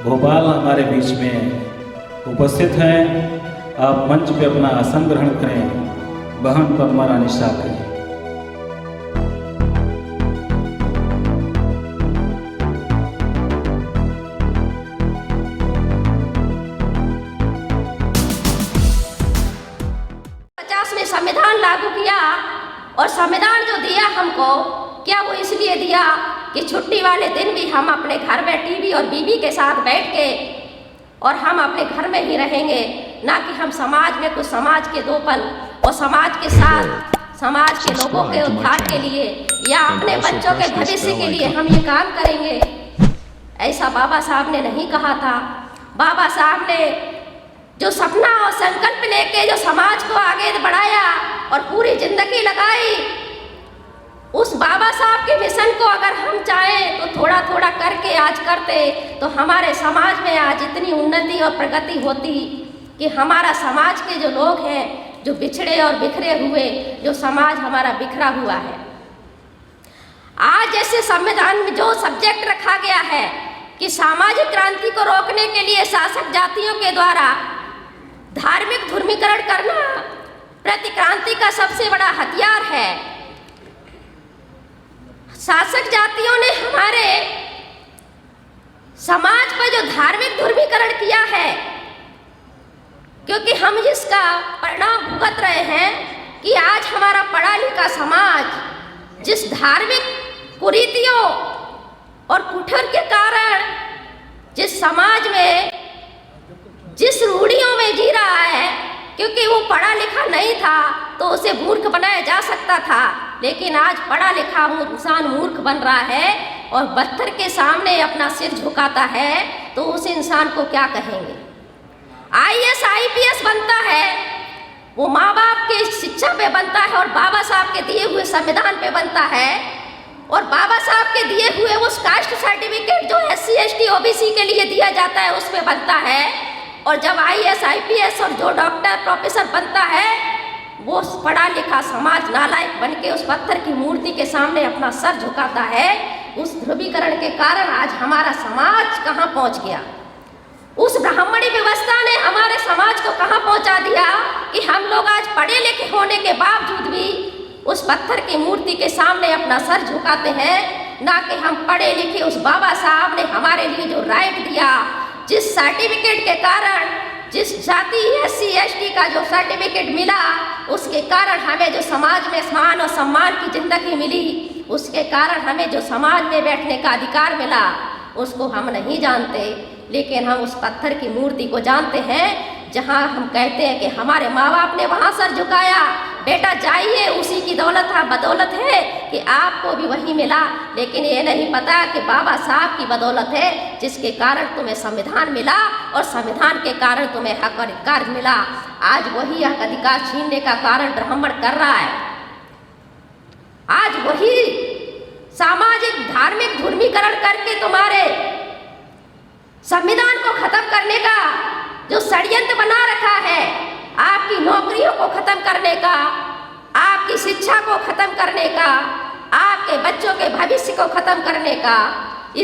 भोपाल हमारे बीच में उपस्थित हैं। आप मंच पे अपना आसन ग्रहण करें। बहन पद्मा रानी साहब जी। में संविधान लागू किया और संविधान जो दिया हमको, क्या वो इसलिए दिया कि छुट्टी वाले दिन भी हम अपने घर में टीवी और बीवी के साथ बैठ के और हम अपने घर में ही रहेंगे, ना कि हम समाज में कुछ समाज के दो पल और समाज के साथ समाज के लोगों के उद्धार के लिए या अपने बच्चों के भविष्य के लिए हम ये काम करेंगे। ऐसा बाबा साहब ने नहीं कहा था। बाबा साहब ने जो सपना और संकल्प लेके जो समाज को आगे बढ़ाया और पूरी जिंदगी लगाई, उस बाबा साहब के मिशन को अगर हम चाहें तो थोड़ा थोड़ा करके आज करते तो हमारे समाज में आज इतनी उन्नति और प्रगति होती कि हमारा समाज के जो लोग हैं, जो बिछड़े और बिखरे हुए जो समाज हमारा बिखरा हुआ है, आज जैसे संविधान में जो सब्जेक्ट रखा गया है कि सामाजिक क्रांति को रोकने के लिए शासक जातियों के द्वारा धार्मिक ध्रुवीकरण करना प्रतिक्रांति का सबसे बड़ा हथियार है। शासक जातियों ने हमारे समाज पर जो धार्मिक ध्रुवीकरण किया है, क्योंकि हम जिसका परिणाम भुगत रहे हैं कि आज हमारा पढ़ा लिखा समाज जिस धार्मिक कुरीतियों और कुठर के कारण जिस समाज में जिस रूढ़ियों में जी रहा है, क्योंकि वो पढ़ा लिखा नहीं था तो उसे मूर्ख बनाया जा सकता था, लेकिन आज पढ़ा लिखा इंसान मूर्ख बन रहा है और पत्थर के सामने अपना सिर झुकाता है, तो उस इंसान को क्या कहेंगे। IAS IPS बनता है, वो माँ बाप के शिक्षा पे बनता है और बाबा साहब के दिए हुए संविधान पे बनता है, और बाबा साहब के दिए हुए उस कास्ट सर्टिफिकेट जो SC ST OBC के लिए दिया जाता है उस पे बनता है। और जब IAS IPS और जो डॉक्टर प्रोफेसर बनता है, वो पढ़ा लिखा समाज नालायक बन के उस पत्थर की मूर्ति के सामने अपना सर झुकाता है। उस ध्रुवीकरण के कारण आज हमारा समाज कहाँ पहुँच गया। उस ब्राह्मणी व्यवस्था ने हमारे समाज को कहाँ पहुँचा दिया कि हम लोग आज पढ़े लिखे होने के बावजूद भी उस पत्थर की मूर्ति के सामने अपना सर झुकाते हैं, ना कि हम पढ़े लिखे उस बाबा साहब ने हमारे लिए जो राइट दिया, जिस सर्टिफिकेट के कारण, जिस जाति SC ST का जो सर्टिफिकेट मिला, उसके कारण हमें जो समाज में मान और सम्मान की जिंदगी मिली, उसके कारण हमें जो समाज में बैठने का अधिकार मिला, उसको हम नहीं जानते। लेकिन हम उस पत्थर की मूर्ति को जानते हैं, जहां हम कहते हैं कि हमारे माँ बाप ने वहां सर झुकाया, बेटा जाइए, उसी की बदौलत है कि आपको भी वही मिला। लेकिन ये नहीं पता कि बाबा साहब की बदौलत है जिसके कारण तुम्हें संविधान मिला और संविधान के कारण तुम्हें हक और अधिकार मिला। आज वही हक अधिकार छीनने का कारण ब्राह्मण कर रहा है। आज वही सामाजिक धार्मिक ध्रुवीकरण करके तुम्हारे संविधान को खत्म करने का जो षड्यंत्र बना रखा है, आपकी नौकरियों को खत्म करने का, आपकी शिक्षा को खत्म करने का, आपके बच्चों के भविष्य को खत्म करने का,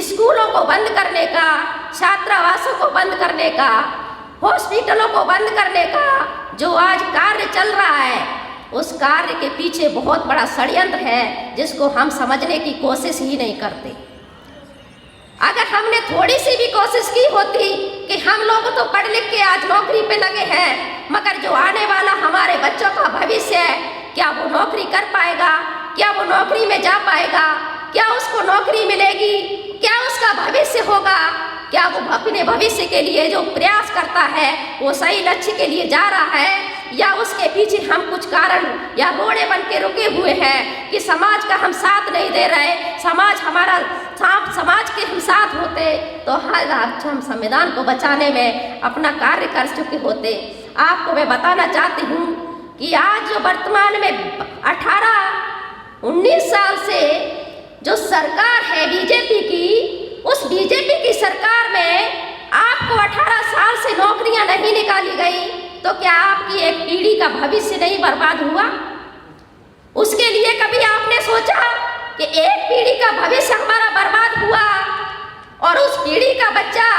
स्कूलों को बंद करने का, छात्रावासों को बंद करने का, हॉस्पिटलों को बंद करने का जो आज कार्य चल रहा है, उस कार्य के पीछे बहुत बड़ा षड्यंत्र है जिसको हम समझने की कोशिश ही नहीं करते। अगर हमने थोड़ी सी भी कोशिश की होती कि हम लोग तो पढ़ लिख के आज नौकरी पे लगे हैं, मगर जो आने वाला हमारे बच्चों का भविष्य है, क्या वो नौकरी कर पाएगा, क्या वो नौकरी में जा पाएगा, क्या उसको नौकरी मिलेगी, क्या उसका भविष्य होगा, क्या वो अपने भविष्य के लिए जो प्रयास करता है वो सही लक्ष्य के लिए जा रहा है, या उसके पीछे हम कुछ कारण या रोड़े बन के रुके हुए हैं कि समाज का हम साथ नहीं दे रहे, समाज के हम साथ होते तो आज हम संविधान को बचाने में अपना कार्य कर चुके होते। आपको मैं बताना चाहती हूँ कि आज जो वर्तमान में 18-19 साल से जो सरकार है बीजेपी की, उस बीजेपी की सरकार में आपको 18 साल से नौकरियां नहीं निकाली गई, तो क्या आपकी एक पीढ़ी का भविष्य नहीं बर्बाद हुआ? उसके लिए कभी आपने सोचा कि एक पीढ़ी का भविष्य हमारा बर्बाद हुआ और उस पीढ़ी का बच्चा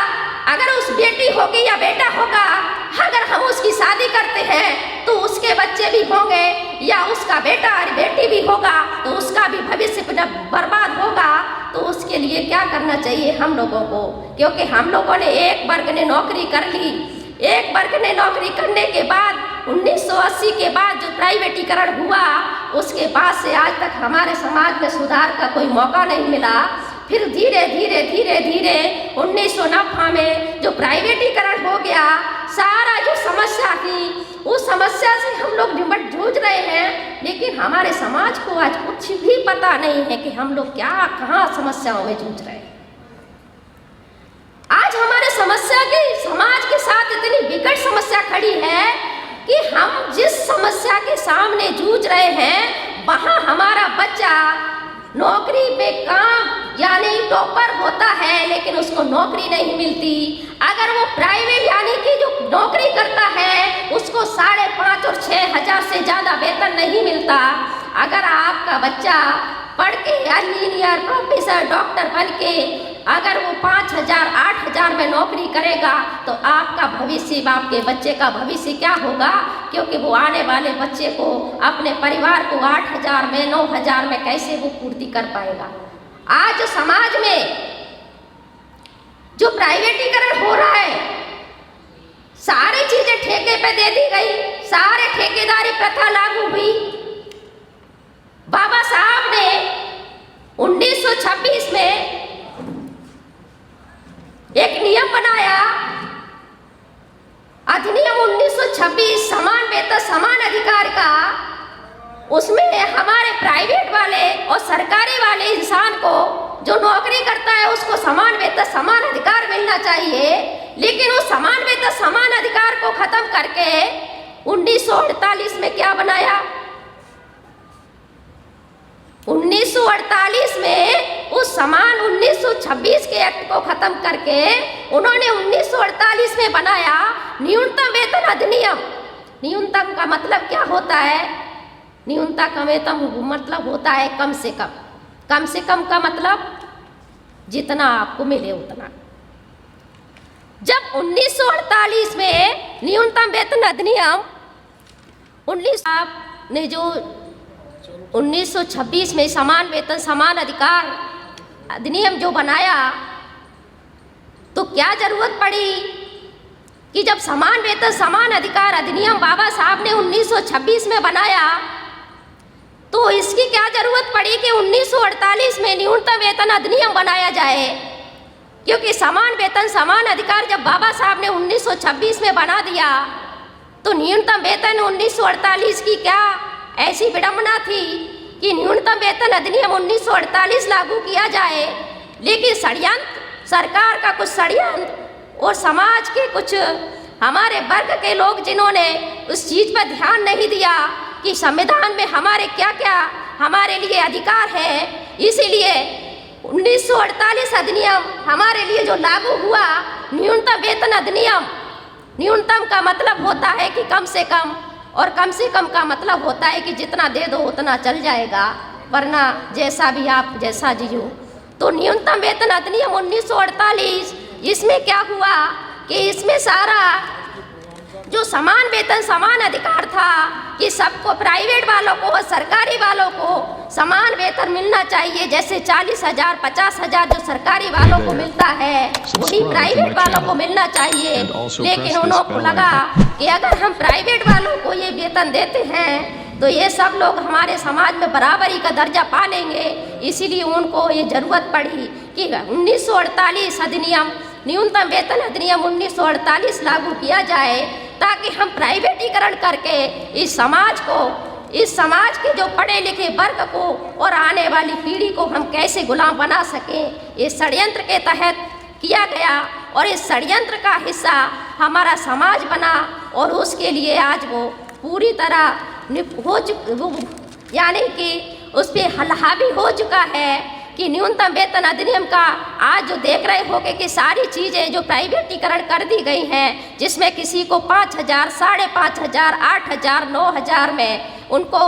भी होंगे या उसका बेटा और बेटी भी होगा तो उसका भी भविष्य बर्बाद होगा। तो उसके लिए क्या करना चाहिए हम लोगों को, क्योंकि हम लोगों ने एक वर्ग ने नौकरी कर ली, एक वर्ग ने नौकरी करने के बाद 1980 के बाद जो प्राइवेटीकरण हुआ उसके बाद से आज तक हमारे समाज में सुधार का कोई मौका नहीं मिला। फिर धीरे धीरे धीरे धीरे 1990 में जो प्राइवेटीकरण हो गया, सारा जो समस्या थी उस समस्या से हम लोग निपट जूझ रहे हैं, लेकिन हमारे समाज को आज कुछ भी पता नहीं है कि हम लोग क्या कहाँ समस्याओं में जूझ रहे हैं। आज हमारे समाज के साथ इतनी विकट समस्या खड़ी है कि हम जिस समस्या के सामने जूझ रहे हैं वहाँ हमारा बच्चा नौकरी में काम यानी टॉपर होता है लेकिन उसको नौकरी नहीं मिलती। अगर वो प्राइवेट यानी कि जो नौकरी करता है उसको 5,500 और 6,000 से ज़्यादा वेतन नहीं मिलता। अगर आपका बच्चा पढ़ के इंजीनियर, प्रोफेसर, डॉक्टर बन के अगर वो 5,000, 8,000 में नौकरी करेगा तो आपका भविष्य, आपके बच्चे का भविष्य क्या होगा, क्योंकि वो आने वाले बच्चे को, अपने परिवार को 8,000 में, 9,000 में कैसे वो पूर्ति कर पाएगा। आज समाज में जो प्राइवेटीकरण हो रहा है, सारी चीजें ठेके पे दे दी गई, सारे ठेकेदारी प्रथा लागू हुई। बाबा साहब ने 1926 में एक नियम बनाया, अधिनियम 1926 समान वेतन समान अधिकार का। उसमें हमारे प्राइवेट वाले और सरकारी वाले इंसान को जो नौकरी करता है उसको समान वेतन समान अधिकार मिलना चाहिए, लेकिन उस समान वेतन समान अधिकार को खत्म करके 1948 में क्या बनाया, 1948 में उस समान 1926 के एक्ट को खत्म करके उन्होंने 1948 में बनाया न्यूनतम वेतन अधिनियम। न्यूनतम का मतलब क्या होता है? न्यूनतम का वेतन मतलब होता है कम से कम। कम से कम का मतलब जितना आपको मिले उतना। जब 1948 में न्यूनतम वेतन अधिनियम 1926 में समान वेतन समान अधिकार अधिनियम जो बनाया, तो क्या जरूरत पड़ी कि जब समान वेतन समान अधिकार अधिनियम बाबा साहब ने 1926 में बनाया, तो इसकी क्या जरूरत पड़ी कि 1948 में न्यूनतम वेतन अधिनियम बनाया जाए, क्योंकि समान वेतन समान अधिकार जब बाबा साहब ने 1926 में बना दिया तो न्यूनतम वेतन 1948 की क्या ऐसी विडंबना थी कि न्यूनतम वेतन अधिनियम 1948 लागू किया जाए, लेकिन षड्यंत्र, सरकार का कुछ षड्यंत्र और समाज के कुछ हमारे वर्ग के लोग जिन्होंने उस चीज़ पर ध्यान नहीं दिया कि संविधान में हमारे क्या क्या हमारे लिए अधिकार है, इसीलिए 1948 अधिनियम हमारे लिए जो लागू हुआ न्यूनतम वेतन अधिनियम। न्यूनतम का मतलब होता है कि कम से कम, और कम से कम का मतलब होता है कि जितना दे दो उतना चल जाएगा, वरना जैसा भी आप जैसा जियो। तो न्यूनतम वेतन अधिनियम 1948 इसमें क्या हुआ कि इसमें सारा जो समान वेतन समान अधिकार था कि सबको, प्राइवेट वालों को और सरकारी वालों को समान वेतन मिलना चाहिए। जैसे 40,000, 50,000 जो सरकारी वालों को मिलता है वही प्राइवेट वालों को मिलना चाहिए। लेकिन उन्हों को लगा कि अगर हम प्राइवेट वालों को ये वेतन देते हैं तो ये सब लोग हमारे समाज में बराबरी का दर्जा पा लेंगे, इसीलिए उनको ये जरूरत पड़ी कि 1948 अधिनियम, न्यूनतम वेतन अधिनियम 1948 लागू किया जाए, ताकि हम प्राइवेटीकरण करके इस समाज के जो पढ़े लिखे वर्ग को और आने वाली पीढ़ी को हम कैसे गुलाम बना सकें, इस षड्यंत्र के तहत किया गया। और इस षड्यंत्र का हिस्सा हमारा समाज बना और उसके लिए आज वो पूरी तरह यानी कि उस पर हावी हो चुका है कि न्यूनतम वेतन अधिनियम का आज जो देख रहे होगे कि सारी चीज़ें जो प्राइवेटीकरण कर दी गई हैं, जिसमें किसी को 5,000, 5,500, 8,000, 9,000 में उनको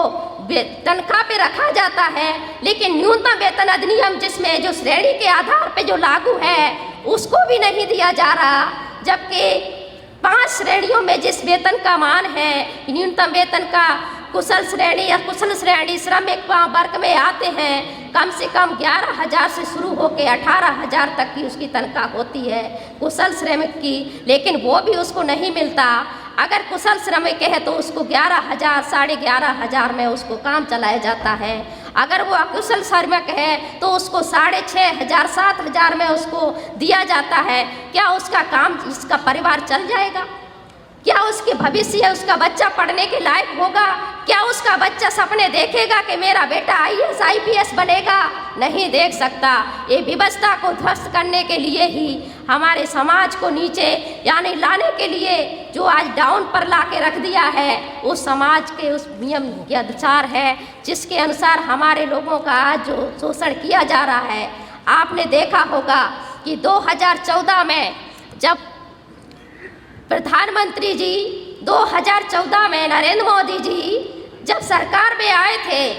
तनख्वाह पे रखा जाता है, लेकिन न्यूनतम वेतन अधिनियम जिसमें जो श्रेणी के आधार पे जो लागू है उसको भी नहीं दिया जा रहा। जबकि 5 श्रेणियों में जिस वेतन का मान है, न्यूनतम वेतन का कुशल श्रेणी या कुशल श्रेणी श्रमिक वर्ग में आते हैं, कम से कम 11,000 से शुरू होकर 18,000 तक की उसकी तनख्वाह होती है कुशल श्रमिक की, लेकिन वो भी उसको नहीं मिलता। अगर कुशल श्रमिक है तो उसको 11,000 11,500 में उसको काम चलाया जाता है। अगर वो अकुशल श्रमिक है तो उसको 6,500 7,000 में उसको दिया जाता है। क्या उसका काम, उसका परिवार चल जाएगा? क्या उसके भविष्य, उसका बच्चा पढ़ने के लायक होगा? क्या उसका बच्चा सपने देखेगा कि मेरा बेटा IAS IPS बनेगा? नहीं देख सकता। ये व्यवस्था को ध्वस्त करने के लिए ही, हमारे समाज को नीचे यानी लाने के लिए जो आज डाउन पर ला के रख दिया है, उस समाज के उस नियम के अनुसार है जिसके अनुसार हमारे लोगों का आज जो शोषण किया जा रहा है। आपने देखा होगा कि 2014 में जब प्रधानमंत्री जी 2014 में नरेंद्र मोदी जी जब सरकार में आए थे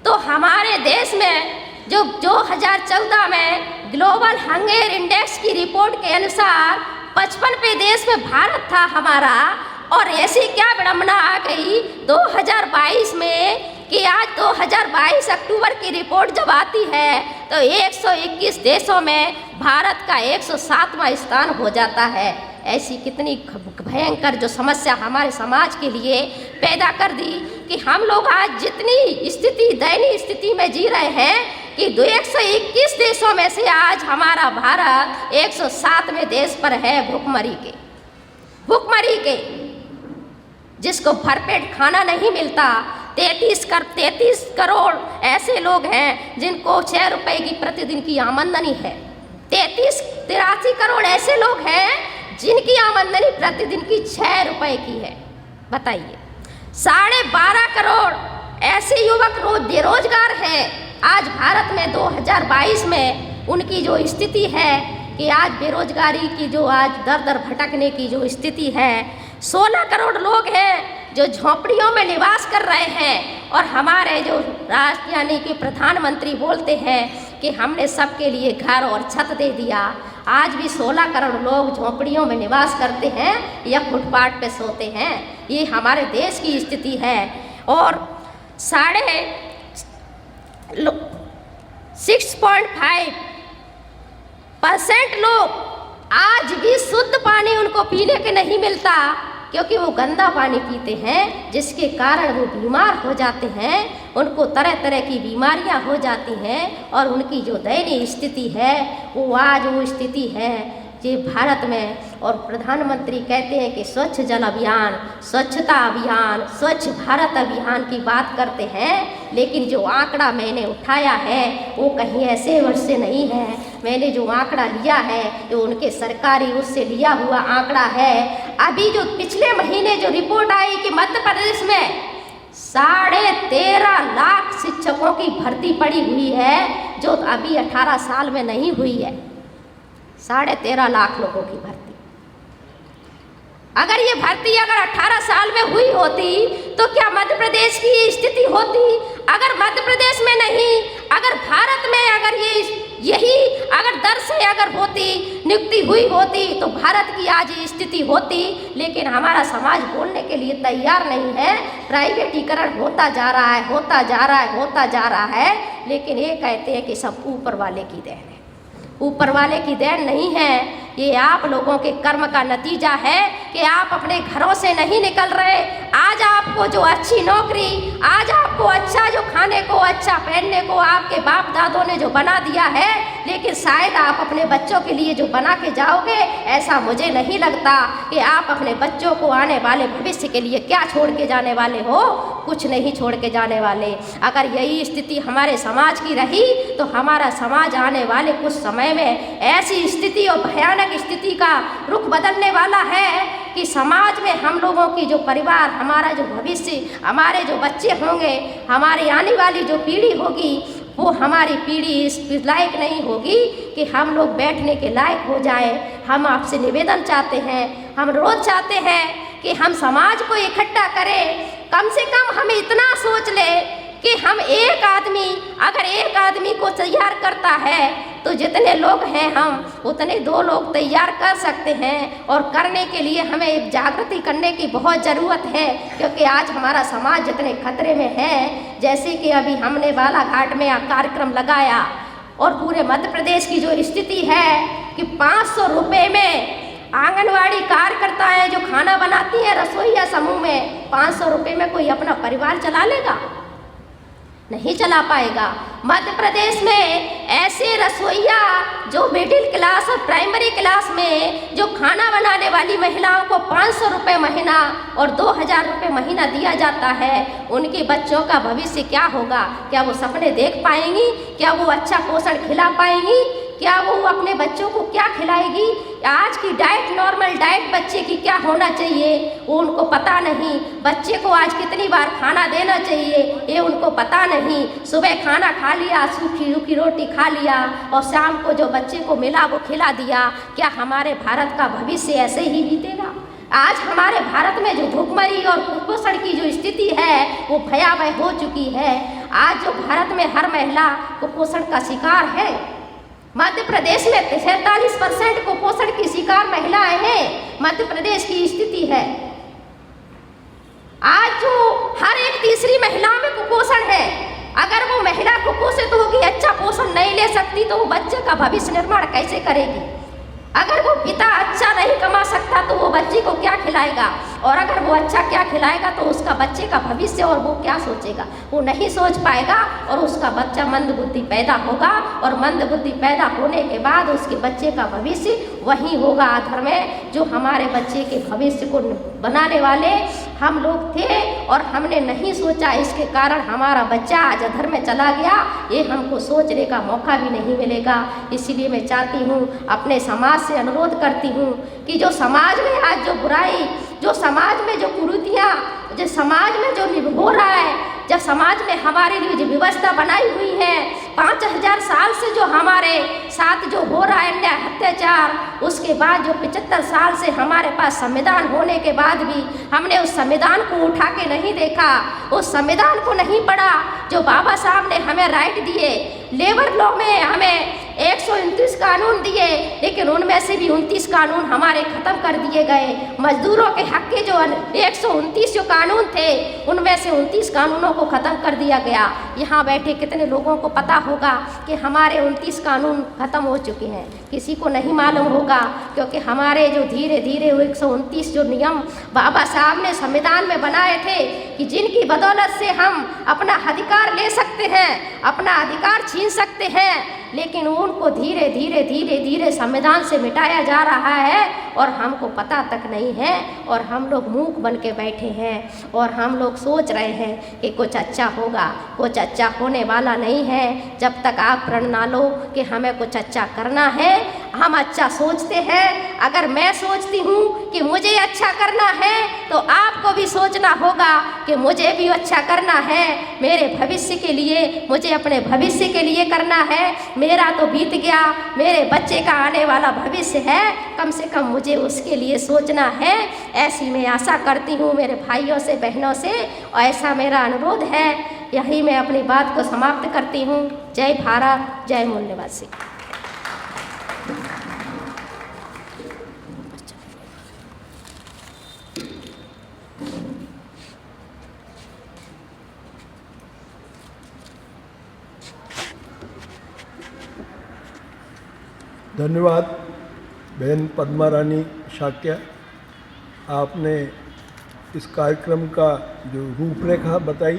तो हमारे देश में जो 2014 में ग्लोबल हंगर इंडेक्स की रिपोर्ट के अनुसार 55वें देश में भारत था हमारा। और ऐसी क्या विडंबना आ गई 2022 में कि आज 2022 अक्टूबर की रिपोर्ट जब आती है तो 121 देशों में भारत का 107वां स्थान हो जाता है। ऐसी कितनी भयंकर जो समस्या हमारे समाज के लिए पैदा कर दी कि हम लोग आज जितनी स्थिति, दयनीय स्थिति में जी रहे हैं कि 121 देशों में से आज हमारा भारत 107वें देश पर है भूखमरी के, जिसको भरपेट खाना नहीं मिलता। 33 करोड़ ऐसे लोग हैं जिनको 6 रुपए की प्रतिदिन की आमदनी है। 83 करोड़ ऐसे लोग हैं जिनकी आमदनी प्रतिदिन की 6 रुपए की है। बताइए, 12.5 करोड़ ऐसे युवक बेरोजगार हैं आज भारत में 2022 में। उनकी जो स्थिति है कि आज बेरोजगारी की जो आज दर दर भटकने की जो स्थिति है। 16 करोड़ लोग हैं जो झोपड़ियों में निवास कर रहे हैं और हमारे जो राष्ट्र यानी कि प्रधानमंत्री बोलते हैं कि हमने सबके लिए घर और छत दे दिया। आज भी 16 करोड़ लोग झोपड़ियों में निवास करते हैं या फुटपाथ पे सोते हैं। ये हमारे देश की स्थिति है। और 6.5% लोग आज भी शुद्ध पानी उनको पीने के नहीं मिलता, क्योंकि वो गंदा पानी पीते हैं, जिसके कारण वो बीमार हो जाते हैं। उनको तरह तरह की बीमारियां हो जाती हैं और उनकी जो दयनीय स्थिति है वो आज वो स्थिति है कि भारत में। और प्रधानमंत्री कहते हैं कि स्वच्छ जल अभियान, स्वच्छता अभियान, स्वच्छ भारत अभियान की बात करते हैं, लेकिन जो आंकड़ा मैंने उठाया है वो कहीं ऐसे वर्ष से नहीं है। मैंने जो आंकड़ा लिया है जो उनके सरकारी उससे लिया हुआ आंकड़ा है। अभी जो पिछले महीने जो रिपोर्ट आई कि मध्य प्रदेश में 13.5 लाख शिक्षकों की भर्ती पड़ी हुई है, जो अभी 18 साल में नहीं हुई है। 13.5 लाख लोगों की भर्ती। अगर ये भर्ती अगर 18 साल में हुई होती तो क्या मध्य प्रदेश की ये स्थिति होती? अगर मध्य प्रदेश में नहीं, अगर भारत में अगर यही अगर दर से अगर होती, नियुक्ति हुई होती तो भारत की आज ये स्थिति होती। लेकिन हमारा समाज बोलने के लिए तैयार नहीं है। प्राइवेटीकरण होता जा रहा है, होता जा रहा है, होता जा रहा है, लेकिन ये कहते हैं कि सब ऊपर वाले की देन है। ऊपर वाले की देन नहीं है, ये आप लोगों के कर्म का नतीजा है कि आप अपने घरों से नहीं निकल रहे। आज आपको जो अच्छी नौकरी, आज आपको अच्छा जो खाने को, अच्छा पहनने को आपके बाप दादों ने जो बना दिया है, लेकिन शायद आप अपने बच्चों के लिए जो बना के जाओगे, ऐसा मुझे नहीं लगता कि आप अपने बच्चों को आने वाले भविष्य के लिए क्या छोड़ के जाने वाले हो। कुछ नहीं छोड़ के जाने वाले। अगर यही स्थिति हमारे समाज की रही तो हमारा समाज आने वाले कुछ समय में ऐसी स्थिति और भयानक स्थिति का रुख बदलने वाला है कि समाज में हम लोगों की जो परिवार, हमारा जो भविष्य, हमारे जो बच्चे होंगे, हमारी आने वाली जो पीढ़ी होगी, वो हमारी पीढ़ी इस लायक नहीं होगी कि हम लोग बैठने के लायक हो जाए। हम आपसे निवेदन चाहते हैं, हम रोज चाहते हैं कि हम समाज को इकट्ठा करें। कम से कम हम इतना सोच लें कि हम एक आदमी, अगर एक आदमी को तैयार करता है तो जितने लोग हैं हम उतने 2 लोग तैयार कर सकते हैं। और करने के लिए हमें एक जागृति करने की बहुत ज़रूरत है, क्योंकि आज हमारा समाज जितने खतरे में है। जैसे कि अभी हमने बालाघाट में कार्यक्रम लगाया और पूरे मध्य प्रदेश की जो स्थिति है कि 500 रुपये में आंगनवाड़ी कार्यकर्ताएं जो खाना बनाती हैं रसोईया समूह में, 500 रुपये में कोई अपना परिवार चला लेगा? नहीं चला पाएगा। मध्य प्रदेश में ऐसे रसोईया जो मिडिल क्लास और प्राइमरी क्लास में जो खाना बनाने वाली महिलाओं को 500 रुपये महीना और 2000 रुपये महीना दिया जाता है, उनके बच्चों का भविष्य क्या होगा? क्या वो सपने देख पाएंगी? क्या वो अच्छा पोषण खिला पाएंगी? क्या वो अपने बच्चों को क्या खिलाएगी? आज की डाइट, नॉर्मल डाइट बच्चे की क्या होना चाहिए वो उनको पता नहीं। बच्चे को आज कितनी बार खाना देना चाहिए ये उनको पता नहीं। सुबह खाना खा लिया, सूखी सूखी रोटी खा लिया और शाम को जो बच्चे को मिला वो खिला दिया। क्या हमारे भारत का भविष्य ऐसे ही बीतेगा? आज हमारे भारत में जो भूखमरी और कुपोषण की जो स्थिति है वो भयावह हो चुकी है। आज जो भारत में हर महिला कुपोषण का शिकार है। मध्य प्रदेश में 47% कुपोषण की शिकार महिलाएं हैं। मध्य प्रदेश की स्थिति है आज जो हर एक तीसरी महिला में कुपोषण है। अगर वो महिला कुपोषित होगी, अच्छा पोषण नहीं ले सकती, तो वो बच्चे का भविष्य निर्माण कैसे करेगी? अगर वो पिता अच्छा नहीं कमा सकता तो वो बच्चे को क्या खिलाएगा? और अगर वो अच्छा क्या खिलाएगा तो उसका बच्चे का भविष्य और वो क्या सोचेगा? वो नहीं सोच पाएगा और उसका बच्चा मंद बुद्धि पैदा होगा। और मंद बुद्धि पैदा होने के बाद उसके बच्चे का भविष्य वही होगा अधर में। जो हमारे बच्चे के भविष्य को बनाने वाले हम लोग थे और हमने नहीं सोचा, इसके कारण हमारा बच्चा आज अधर में चला गया। ये हमको सोचने का मौका भी नहीं मिलेगा। इसीलिए मैं चाहती हूँ, अपने समाज से अनुरोध करती हूँ कि जो समाज में आज जो बुराई, जो समाज में जो कुरीतियाँ, जो समाज में जो हो रहा है, जब समाज में हमारे लिए जो व्यवस्था बनाई हुई है 5000 साल से जो हमारे साथ जो हो रहा है अन्याय अत्याचार, उसके बाद जो 75 साल से हमारे पास संविधान होने के बाद भी हमने उस संविधान को उठा के नहीं देखा, उस संविधान को नहीं पढ़ा जो बाबा साहब ने हमें राइट दिए। लेबर लॉ में हमें 129 कानून दिए, लेकिन उनमें से भी 29 कानून हमारे ख़त्म कर दिए गए। मजदूरों के हक के जो 129 जो कानून थे उनमें से 29 कानूनों को ख़त्म कर दिया गया। यहाँ बैठे कितने लोगों को पता होगा कि हमारे 29 कानून ख़त्म हो चुके हैं? किसी को नहीं मालूम होगा, क्योंकि हमारे जो धीरे धीरे 129 जो नियम बाबा साहब ने संविधान में बनाए थे कि जिनकी बदौलत से हम अपना अधिकार ले सकते हैं, अपना अधिकार छीन सकते हैं, लेकिन उनको धीरे धीरे धीरे धीरे संविधान से मिटाया जा रहा है और हमको पता तक नहीं है। और हम लोग मूक बन के बैठे हैं और हम लोग सोच रहे हैं कि कुछ अच्छा होगा। कुछ अच्छा होने वाला नहीं है जब तक आप प्रण ना लो कि हमें कुछ अच्छा करना है। हम अच्छा सोचते हैं, अगर मैं सोचती हूँ कि मुझे अच्छा करना है तो आपको भी सोचना होगा कि मुझे भी अच्छा करना है। मेरे भविष्य के लिए, मुझे अपने भविष्य के लिए करना है। मेरा तो बीत गया, मेरे बच्चे का आने वाला भविष्य है, कम से कम मुझे उसके लिए सोचना है। ऐसी मैं आशा करती हूँ मेरे भाइयों से, बहनों से, और ऐसा मेरा अनुरोध है। यही मैं अपनी बात को समाप्त करती हूँ। जय भारत, जय मूल्यवासी। धन्यवाद बहन पद्मा रानी शाक्य, आपने इस कार्यक्रम का जो रूपरेखा बताई,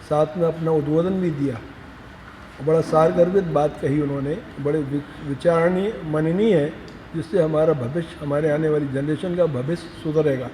साथ में अपना उद्बोधन भी दिया। बड़ा सारगर्भित बात कही उन्होंने, बड़े विचारणीय, मननीय है, जिससे हमारा भविष्य, हमारे आने वाली जनरेशन का भविष्य सुधरेगा।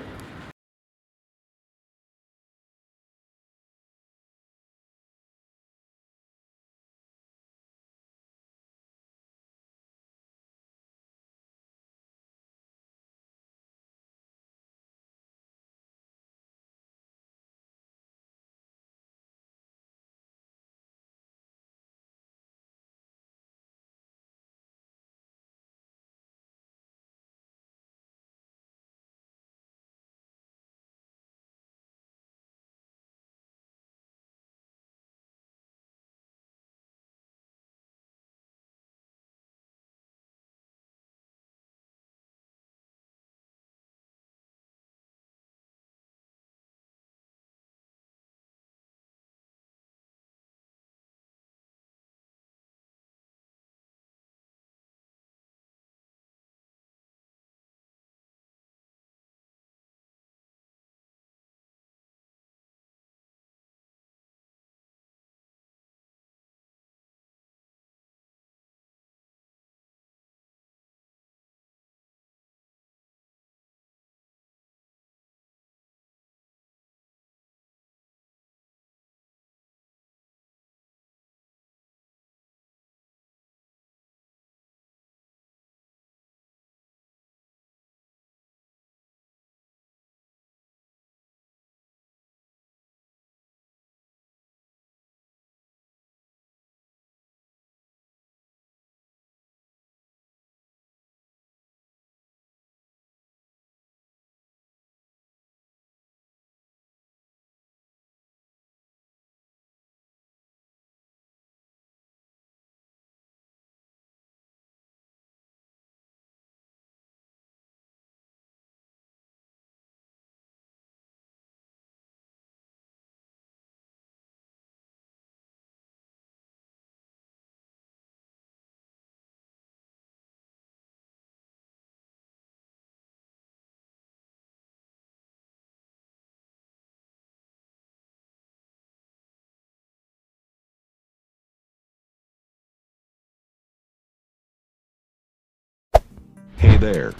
Hey there.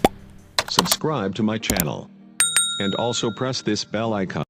Subscribe to my channel. And also press this bell icon.